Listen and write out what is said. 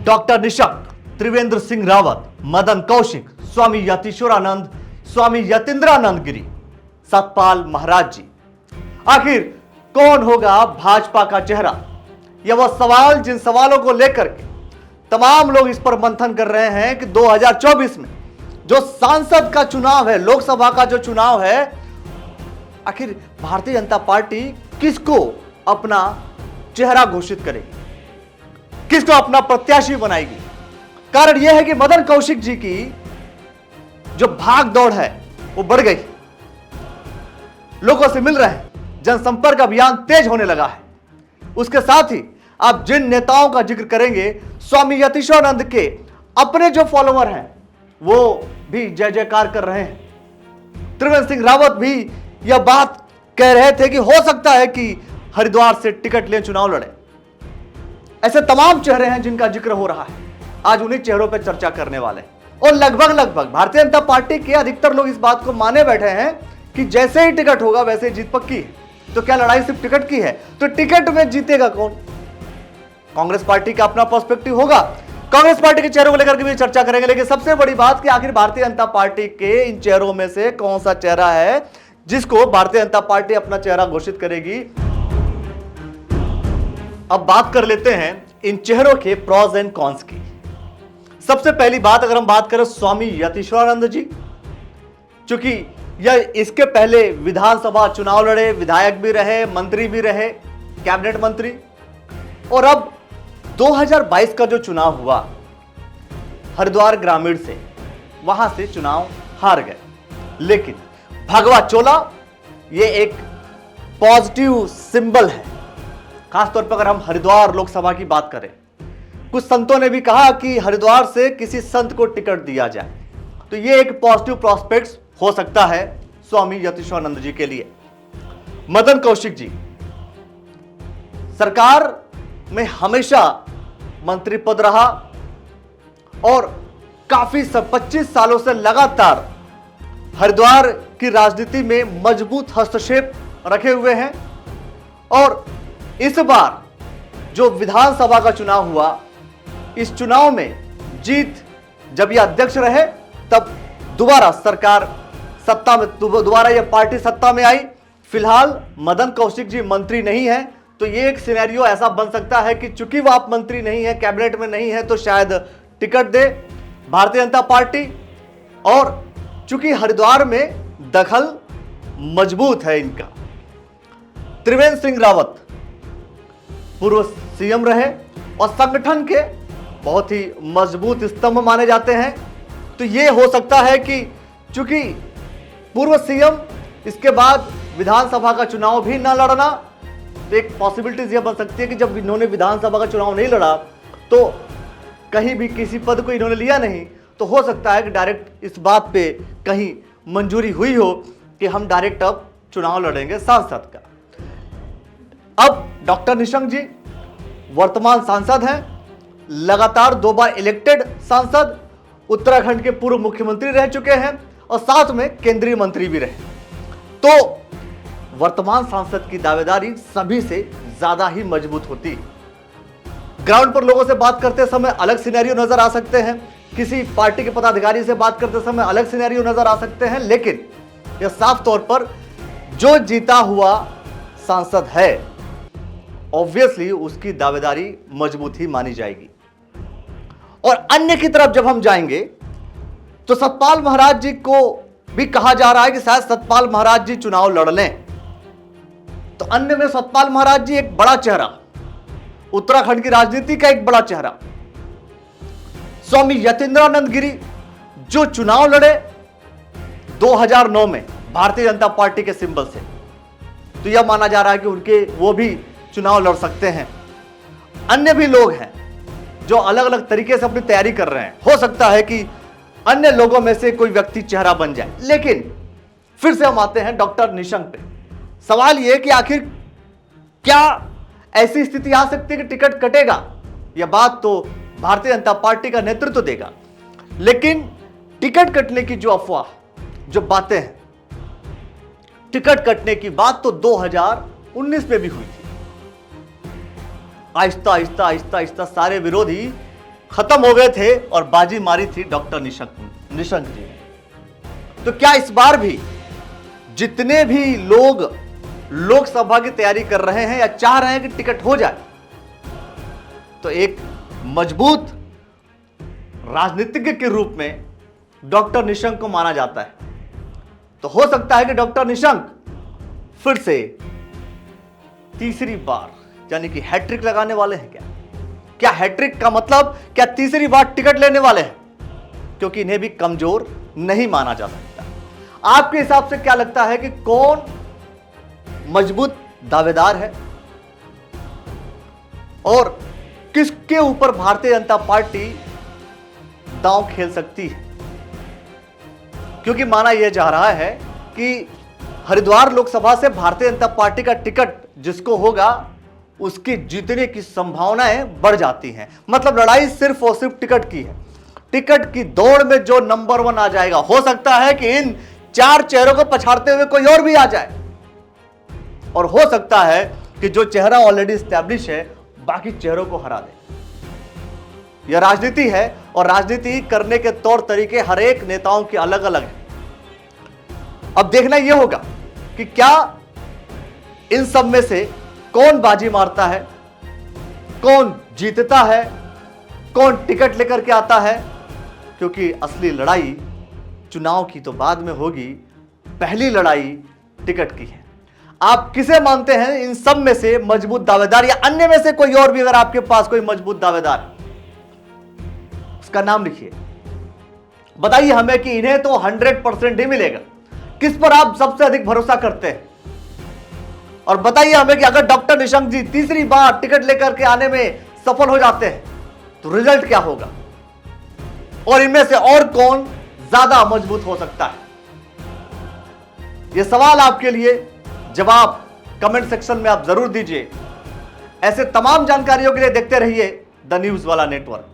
Doctor Nishank, Trivendra Singh Rawat, Madan Kaushik, स्वामी यतीश्वरानंद, स्वामी यतींद्रानंद गिरी, सतपाल महाराज जी। आखिर कौन होगा भाजपा का चेहरा? यह वह सवाल जिन सवालों को लेकर के तमाम लोग इस पर मंथन कर रहे हैं कि 2024 में जो सांसद का चुनाव है, लोकसभा का जो चुनाव है, आखिर भारतीय जनता पार्टी किसको अपना चेहरा घोषित करेगी, किसको अपना प्रत्याशी बनाएगी। कारण यह है कि मदन कौशिक जी की जो भाग दौड़ है वो बढ़ गई, लोगों से मिल रहे हैं, जनसंपर्क अभियान तेज होने लगा है। उसके साथ ही आप जिन नेताओं का जिक्र करेंगे, स्वामी यतीश्वरानंद के अपने जो फॉलोअर हैं वो भी जय जयकार कर रहे हैं। त्रिवेंद्र सिंह रावत भी यह बात कह रहे थे कि हो सकता है कि हरिद्वार से टिकट ले चुनाव लड़े। ऐसे तमाम चेहरे हैं जिनका जिक्र हो रहा है, आज उन्हीं चेहरों पर चर्चा करने वाले हैं। और लगभग भारतीय जनता पार्टी के अधिकतर लोग इस बात को माने बैठे हैं कि जैसे ही टिकट होगा वैसे ही जीत पक्की है। तो क्या लड़ाई सिर्फ टिकट की है? तो टिकट में जीतेगा कौन? कांग्रेस पार्टी का अपना पर्सपेक्टिव होगा, कांग्रेस पार्टी के चेहरों को लेकर के भी चर्चा करेंगे। लेकिन सबसे बड़ी बात कि आखिर भारतीय जनता पार्टी के इन चेहरों में से कौन सा चेहरा है जिसको भारतीय जनता पार्टी अपना चेहरा घोषित करेगी। अब बात कर लेते हैं इन चेहरों के प्रॉज एंड कॉन्स की। सबसे पहली बात अगर हम बात करें स्वामी यतीश्वरानंद जी, चूंकि यह इसके पहले विधानसभा चुनाव लड़े, विधायक भी रहे, मंत्री भी रहे, कैबिनेट मंत्री, और अब 2022 का जो चुनाव हुआ हरिद्वार ग्रामीण से, वहां से चुनाव हार गए। लेकिन भगवा चोला ये एक पॉजिटिव सिंबल है, खासतौर पर अगर हम हरिद्वार लोकसभा की बात करें। कुछ संतों ने भी कहा कि हरिद्वार से किसी संत को टिकट दिया जाए, तो ये एक पॉजिटिव प्रोस्पेक्ट्स हो सकता है स्वामी यतीश्वरानंद जी के लिए। मदन कौशिक जी सरकार में हमेशा मंत्री पद रहा और काफी 25 सालों से लगातार हरिद्वार की राजनीति में मजबूत हस्तक्षेप रखे हुए हैं। और इस बार जो विधानसभा का चुनाव हुआ, इस चुनाव में जीत, जब ये अध्यक्ष रहे तब दोबारा सरकार सत्ता में, दोबारा यह पार्टी सत्ता में आई। फिलहाल मदन कौशिक जी मंत्री नहीं है, तो ये एक सिनेरियो ऐसा बन सकता है कि चूंकि वो आप मंत्री नहीं है, कैबिनेट में नहीं है, तो शायद टिकट दे भारतीय जनता पार्टी। और चूंकि हरिद्वार में दखल मजबूत है इनका। त्रिवेंद्र सिंह रावत पूर्व सीएम रहे और संगठन के बहुत ही मजबूत स्तंभ माने जाते हैं, तो ये हो सकता है कि चूंकि पूर्व सीएम, इसके बाद विधानसभा का चुनाव भी ना लड़ना, तो एक पॉसिबिलिटीज यह बन सकती है कि जब इन्होंने विधानसभा का चुनाव नहीं लड़ा तो कहीं भी किसी पद को इन्होंने लिया नहीं, तो हो सकता है कि डायरेक्ट इस बात पे कहीं मंजूरी हुई हो कि हम डायरेक्ट अब चुनाव लड़ेंगे सांसद का। अब डॉक्टर निशंक जी वर्तमान सांसद हैं, लगातार 2 बार इलेक्टेड सांसद, उत्तराखंड के पूर्व मुख्यमंत्री रह चुके हैं और साथ में केंद्रीय मंत्री भी रहे। तो वर्तमान सांसद की दावेदारी सभी से ज्यादा ही मजबूत होती है। ग्राउंड पर लोगों से बात करते समय अलग सिनेरियो नजर आ सकते हैं, किसी पार्टी के पदाधिकारी से बात करते समय अलग सिनेरियो नजर आ सकते हैं, लेकिन यह साफ तौर पर जो जीता हुआ सांसद है, ऑब्वियसली उसकी दावेदारी मजबूत ही मानी जाएगी। और अन्य की तरफ जब हम जाएंगे तो सतपाल महाराज जी को भी कहा जा रहा है कि शायद सतपाल महाराज जी चुनाव लड़ लें। तो अन्य में सतपाल महाराज जी एक बड़ा चेहरा, उत्तराखंड की राजनीति का एक बड़ा चेहरा। स्वामी यतींद्रानंद गिरी जो चुनाव लड़े 2009 में भारतीय जनता पार्टी के सिंबल से, तो यह माना जा रहा है कि वो भी चुनाव लड़ सकते हैं। अन्य भी लोग हैं जो अलग अलग तरीके से अपनी तैयारी कर रहे हैं, हो सकता है कि अन्य लोगों में से कोई व्यक्ति चेहरा बन जाए। लेकिन फिर से हम आते हैं डॉक्टर निशंक पे। सवाल यह कि आखिर क्या ऐसी स्थिति आ सकती है कि टिकट कटेगा? यह बात तो भारतीय जनता पार्टी का नेतृत्व देगा, लेकिन टिकट कटने की जो अफवाह, जो बातें हैं, टिकट कटने की बात तो 2019 में भी हुई थी। आहिस्ता आहिस्ता आहिस्ता आहिस्ता सारे विरोधी खत्म हो गए थे और बाजी मारी थी डॉक्टर निशंक जी ने। तो क्या इस बार भी जितने भी लोग लोकसभा की तैयारी कर रहे हैं या चाह रहे हैं कि टिकट हो जाए, तो एक मजबूत राजनीतिज्ञ के रूप में डॉक्टर निशंक को माना जाता है। तो हो सकता है कि डॉक्टर निशंक फिर से तीसरी बार यानी कि हैट्रिक लगाने वाले हैं। क्या हैट्रिक का मतलब क्या तीसरी बार टिकट लेने वाले हैं? क्योंकि इन्हें भी कमजोर नहीं माना जा सकता। आपके हिसाब से क्या लगता है कि कौन मजबूत दावेदार है और किसके ऊपर भारतीय जनता पार्टी दांव खेल सकती है? क्योंकि माना यह जा रहा है कि हरिद्वार लोकसभा से भारतीय जनता पार्टी का टिकट जिसको होगा उसकी जीतने की संभावनाएं बढ़ जाती हैं। मतलब लड़ाई सिर्फ और सिर्फ टिकट की है। टिकट की दौड़ में जो नंबर 1 आ जाएगा, हो सकता है कि इन 4 चेहरों को पछाड़ते हुए कोई और भी आ जाए, और हो सकता है कि जो चेहरा ऑलरेडी स्टैब्लिश है बाकी चेहरों को हरा दे। यह राजनीति है और राजनीति करने के तौर तरीके हर एक नेताओं के अलग अलग हैं। अब देखना यह होगा कि क्या इन सब में से कौन बाजी मारता है, कौन जीतता है, कौन टिकट लेकर के आता है। क्योंकि असली लड़ाई चुनाव की तो बाद में होगी, पहली लड़ाई टिकट की है। आप किसे मानते हैं इन सब में से मजबूत दावेदार, या अन्य में से कोई और भी अगर आपके पास कोई मजबूत दावेदार, उसका नाम लिखिए, बताइए हमें कि इन्हें तो 100% ही मिलेगा। किस पर आप सबसे अधिक भरोसा करते हैं? और बताइए हमें कि अगर डॉक्टर निशंक जी तीसरी बार टिकट लेकर के आने में सफल हो जाते हैं तो रिजल्ट क्या होगा, और इनमें से और कौन ज्यादा मजबूत हो सकता है? यह सवाल आपके लिए जवाब कमेंट सेक्शन में आप जरूर दीजिए। ऐसे तमाम जानकारियों के लिए देखते रहिए द न्यूज़ वाला नेटवर्क।